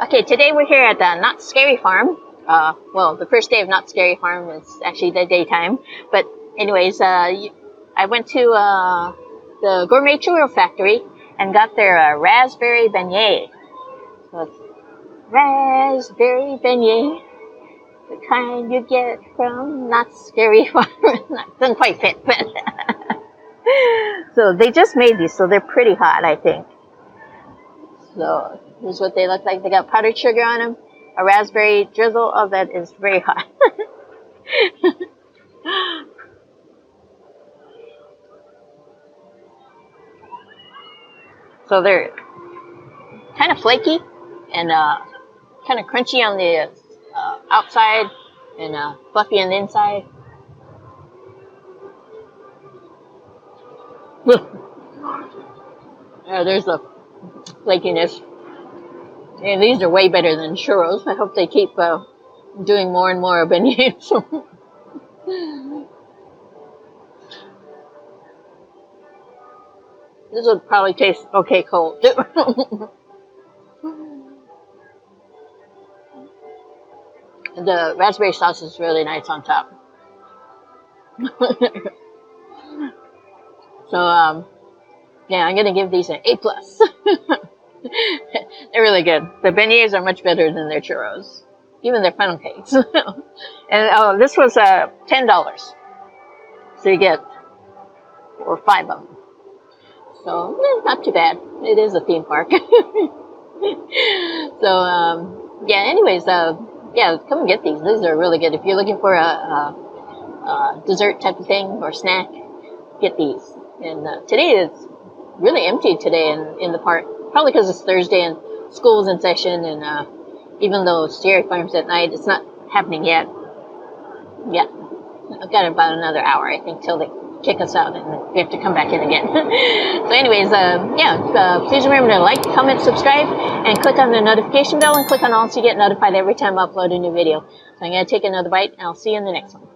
Okay, today we're here at the Not Scary Farm. Well, the first day of Not Scary Farm is actually the daytime. But anyways, I went to the Gourmet Churro Factory and got their Raspberry Beignet. So it's Raspberry Beignet, the kind you get from Not Scary Farm. Doesn't quite fit, but so they just made these, so they're pretty hot, I think. So here's what they look like. They got powdered sugar on them, a raspberry drizzle. Oh, that is very hot. So they're kind of flaky and kind of crunchy on the outside and fluffy on the inside. There's the flakiness. And these are way better than churros. I hope they keep doing more and more beignets. This would probably taste okay cold too. The raspberry sauce is really nice on top. So yeah, I'm gonna give these an A+. They're really good. The beignets are much better than their churros, even their funnel cakes. And this was $10, so you get 4 or 5 of them. So not too bad. It is a theme park. So yeah. Anyways, yeah, come and get these. These are really good. If you're looking for a dessert type of thing or snack, get these. And today it's really empty today in the park. Probably because it's Thursday and school's in session, and even though Scary Farm's at night, it's not happening yet. Yeah, I've got about another hour, I think, till they kick us out, and we have to come back in again. So anyways, yeah, please remember to like, comment, subscribe, and click on the notification bell, and click on all so you get notified every time I upload a new video. So I'm going to take another bite, and I'll see you in the next one.